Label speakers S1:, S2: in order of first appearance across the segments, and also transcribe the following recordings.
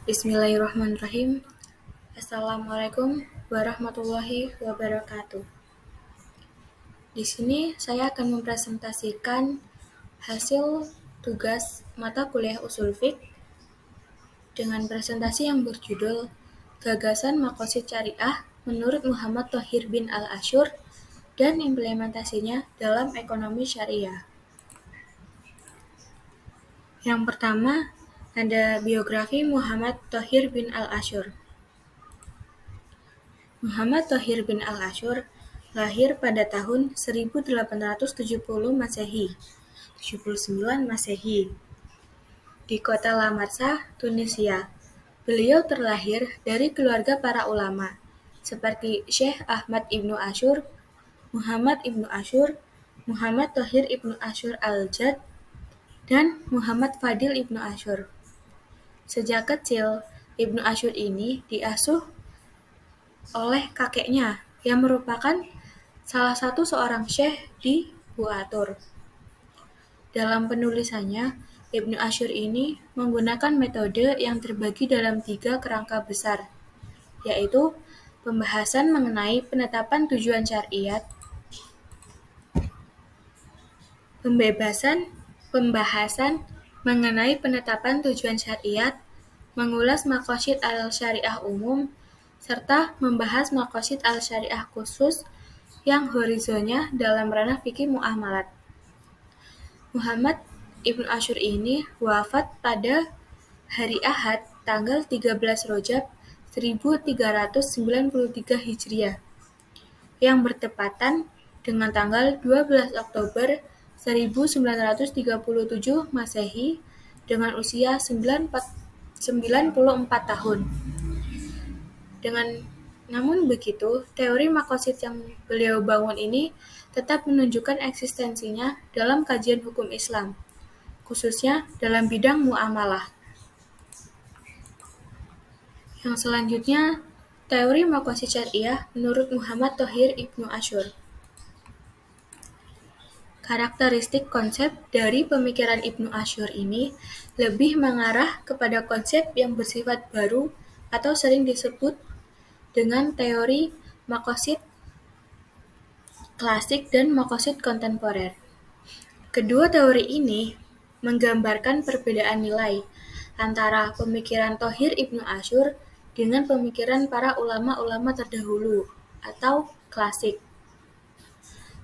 S1: Bismillahirrahmanirrahim. Assalamualaikum warahmatullahi wabarakatuh. Di sini saya akan mempresentasikan hasil tugas mata kuliah Ushul Fiqh dengan presentasi yang berjudul Gagasan Maqasid Syariah menurut Muhammad Thohir bin Al-Asyur dan implementasinya dalam ekonomi syariah. Yang pertama, ada biografi Muhammad Thohir bin Al-Asyur. Muhammad Thohir bin Al-Asyur lahir pada tahun 1870 Masehi, 79 Masehi, di kota Lamarsa, Tunisia. Beliau terlahir dari keluarga para ulama, seperti Syekh Ahmad ibnu Asyur, Muhammad ibnu Asyur, Muhammad Thohir ibnu Asyur al-Jad, dan Muhammad Fadil ibnu Asyur. Sejak kecil, Ibnu Asyur ini diasuh oleh kakeknya yang merupakan salah satu seorang syekh di Buatur. Dalam penulisannya, Ibnu Asyur ini menggunakan metode yang terbagi dalam 3 kerangka besar, yaitu pembahasan mengenai penetapan tujuan syariat, pembahasan mengenai penetapan tujuan syariat, mengulas maqasid al-syariah umum, serta membahas maqasid al-syariah khusus yang horizonnya dalam ranah fikih muamalat. Muhammad ibnu Asyur ini wafat pada hari Ahad tanggal 13 Rajab 1393 Hijriah yang bertepatan dengan tanggal 12 Oktober 1937 Masehi dengan usia 94 tahun. Namun begitu, teori maqasid yang beliau bangun ini tetap menunjukkan eksistensinya dalam kajian hukum Islam, khususnya dalam bidang muamalah. Yang selanjutnya, teori maqasid syariah menurut Muhammad Thohir ibnu Asyur. Karakteristik konsep dari pemikiran Ibnu Asyur ini lebih mengarah kepada konsep yang bersifat baru atau sering disebut dengan teori maqasid klasik dan maqasid kontemporer. Kedua teori ini menggambarkan perbedaan nilai antara pemikiran Thohir ibnu Asyur dengan pemikiran para ulama-ulama terdahulu atau klasik.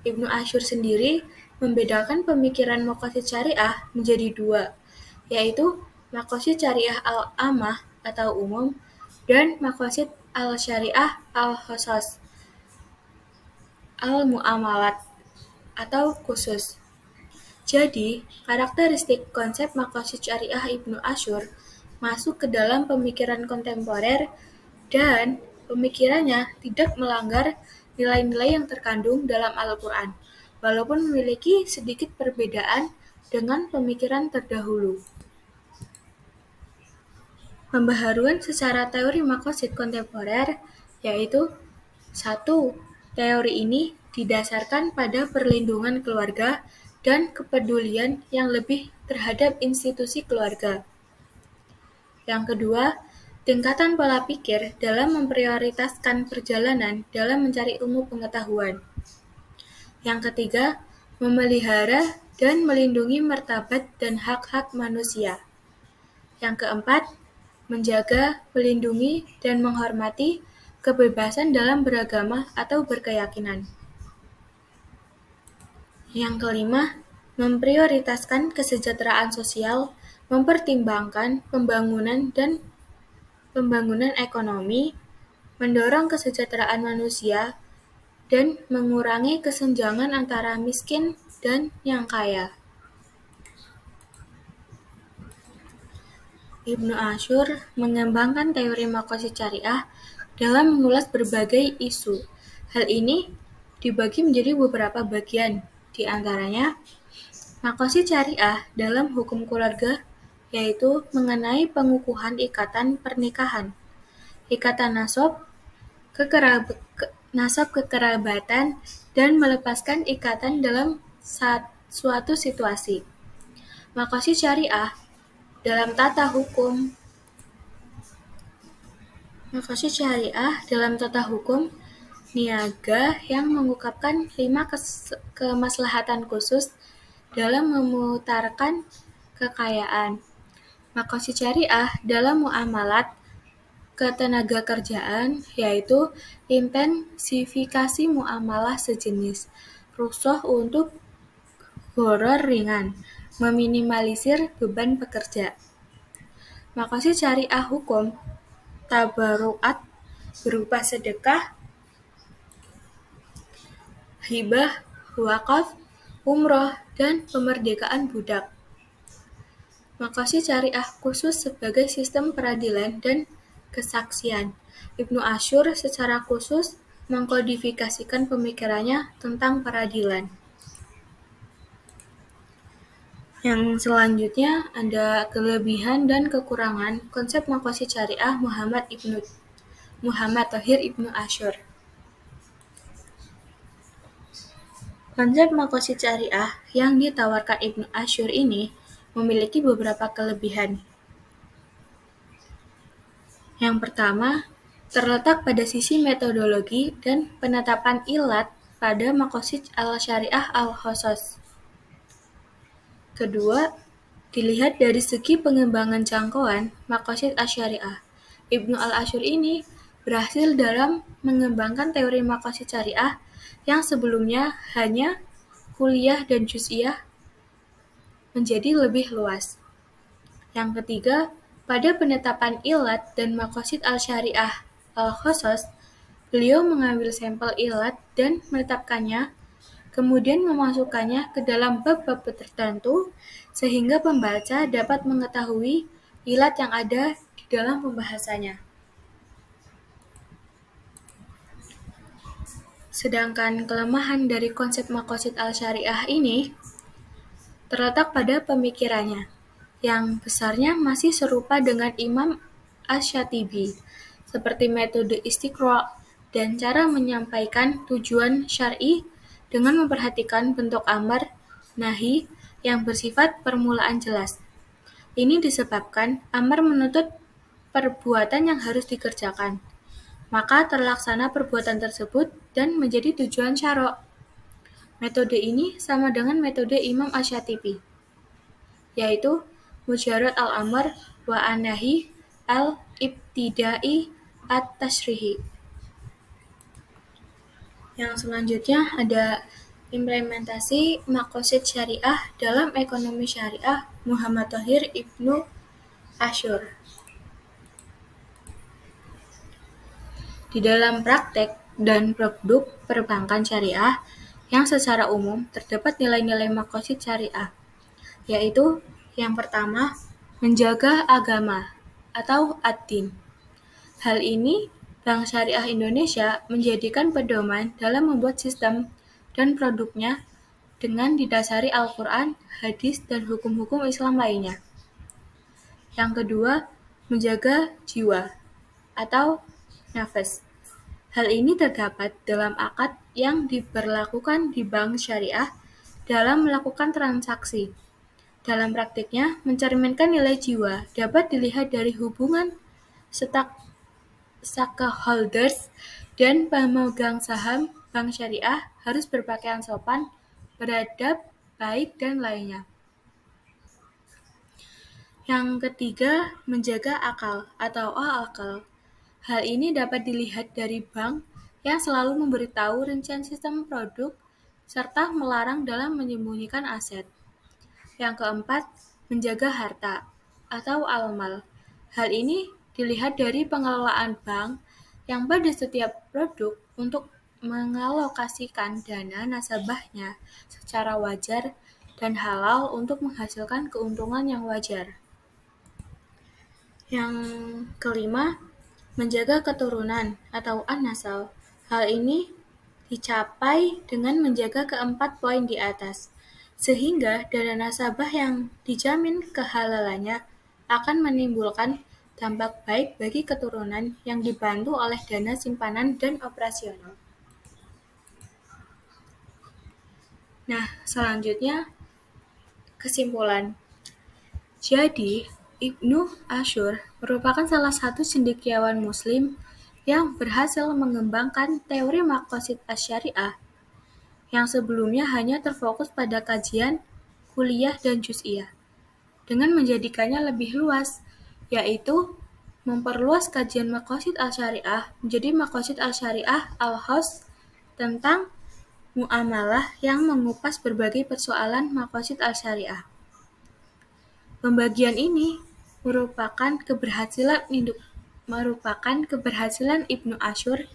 S1: Ibnu Asyur sendiri membedakan pemikiran maqasid syariah menjadi 2, yaitu maqasid syariah al-ammah atau umum dan maqasid al-syariah al-khassas al-muamalat atau khusus. Jadi, karakteristik konsep maqasid syariah Ibnu Asyur masuk ke dalam pemikiran kontemporer dan pemikirannya tidak melanggar nilai-nilai yang terkandung dalam Al-Quran, walaupun memiliki sedikit perbedaan dengan pemikiran terdahulu. Pembaharuan secara teori maqasid kontemporer yaitu 1. Teori ini didasarkan pada perlindungan keluarga dan kepedulian yang lebih terhadap institusi keluarga. Yang kedua, tingkatan pola pikir dalam memprioritaskan perjalanan dalam mencari ilmu pengetahuan. Yang ketiga, memelihara dan melindungi martabat dan hak-hak manusia. Yang keempat, menjaga, melindungi, dan menghormati kebebasan dalam beragama atau berkeyakinan. Yang kelima, memprioritaskan kesejahteraan sosial, mempertimbangkan pembangunan ekonomi, mendorong kesejahteraan manusia, dan mengurangi kesenjangan antara miskin dan yang kaya. Ibnu Asyur mengembangkan teori maqasid syariah dalam mengulas berbagai isu. Hal ini dibagi menjadi beberapa bagian, di antaranya maqasid syariah dalam hukum keluarga, yaitu mengenai pengukuhan ikatan pernikahan, ikatan nasab kekerabatan, dan melepaskan ikatan dalam suatu situasi. Maqasid syariah dalam tata hukum Makosid syariah dalam tata hukum niaga yang mengungkapkan 5 kemaslahatan khusus dalam memutarkan kekayaan. Makosid syariah dalam muamalat ketenagakerjaan yaitu intensifikasi muamalah sejenis, rukhsah untuk gharar ringan, meminimalisir beban pekerja. Makosid syariah hukum tabaruat berupa sedekah, hibah, wakaf, umroh, dan pemerdekaan budak. Makosid syariah khusus sebagai sistem peradilan dan kesaksian. Ibnu Asyur secara khusus mengkodifikasikan pemikirannya tentang peradilan. Yang selanjutnya ada kelebihan dan kekurangan konsep makosid syariah Muhammad Thohir Ibnu Asyur. Konsep makosid syariah yang ditawarkan Ibnu Asyur ini memiliki beberapa kelebihan. Yang pertama, terletak pada sisi metodologi dan penetapan ilat pada makosid al-syariah al-khosos. Kedua, dilihat dari segi pengembangan jangkauan makosid al-syariah. Ibnu al-Asyur ini berhasil dalam mengembangkan teori makosid syariah yang sebelumnya hanya kuliah dan juz'iyah menjadi lebih luas. Yang ketiga, pada penetapan ilat dan makosid al-syariah al-khosos, beliau mengambil sampel ilat dan menetapkannya, kemudian memasukkannya ke dalam bab-bab tertentu, sehingga pembaca dapat mengetahui ilat yang ada di dalam pembahasannya. Sedangkan kelemahan dari konsep makosid al-syariah ini terletak pada pemikirannya, yang besarnya masih serupa dengan Imam Asy-Syatibi, seperti metode istiqra' dan cara menyampaikan tujuan syar'i dengan memperhatikan bentuk amar, nahi yang bersifat permulaan jelas. Ini disebabkan amar menuntut perbuatan yang harus dikerjakan, maka terlaksana perbuatan tersebut dan menjadi tujuan syara'. Metode ini sama dengan metode Imam Asy-Syatibi, yaitu mujarad al-amr wa an-nahi al-ibtidai at-tasyrihi. Yang selanjutnya ada implementasi makosid syariah dalam ekonomi syariah Muhammad Thohir Ibnu Asyur. Di dalam praktek dan produk perbankan syariah yang secara umum terdapat nilai-nilai makosid syariah, yaitu yang pertama, menjaga agama atau ad-din. Hal ini Bank Syariah Indonesia menjadikan pedoman dalam membuat sistem dan produknya dengan didasari Al-Quran, hadis, dan hukum-hukum Islam lainnya. Yang kedua, menjaga jiwa atau nafas. Hal ini terdapat dalam akad yang diberlakukan di bank syariah dalam melakukan transaksi. Dalam praktiknya, mencerminkan nilai jiwa dapat dilihat dari hubungan stakeholders dan pemegang saham bank syariah harus berpakaian sopan, beradab, baik, dan lainnya. Yang ketiga, menjaga akal atau al-akal. Hal ini dapat dilihat dari bank yang selalu memberitahu rincian sistem produk serta melarang dalam menyembunyikan aset. Yang keempat, menjaga harta atau al-mal. Hal ini dilihat dari pengelolaan bank yang pada setiap produk untuk mengalokasikan dana nasabahnya secara wajar dan halal untuk menghasilkan keuntungan yang wajar. Yang kelima, menjaga keturunan atau an-nasal. Hal ini dicapai dengan menjaga keempat poin di atas, sehingga dana nasabah yang dijamin kehalalannya akan menimbulkan dampak baik bagi keturunan yang dibantu oleh dana simpanan dan operasional. Nah, selanjutnya kesimpulan. Jadi, Ibnu Asyur merupakan salah satu cendekiawan Muslim yang berhasil mengembangkan teori maqasid asy-syariah yang sebelumnya hanya terfokus pada kajian kuliah dan juz'iyah, dengan menjadikannya lebih luas, yaitu memperluas kajian maqasid al-syariah menjadi maqasid al-syariah al-khas tentang muamalah yang mengupas berbagai persoalan maqasid al-syariah. Pembagian ini merupakan keberhasilan Ibnu Asyur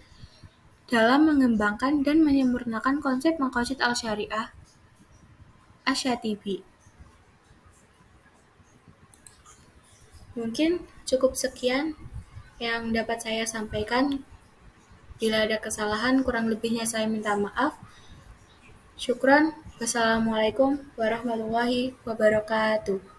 S1: dalam mengembangkan dan menyempurnakan konsep maqasid al-syariah Asy-Syatibi. Mungkin cukup sekian yang dapat saya sampaikan. Bila ada kesalahan, kurang lebihnya saya minta maaf. Syukran. Wassalamualaikum warahmatullahi wabarakatuh.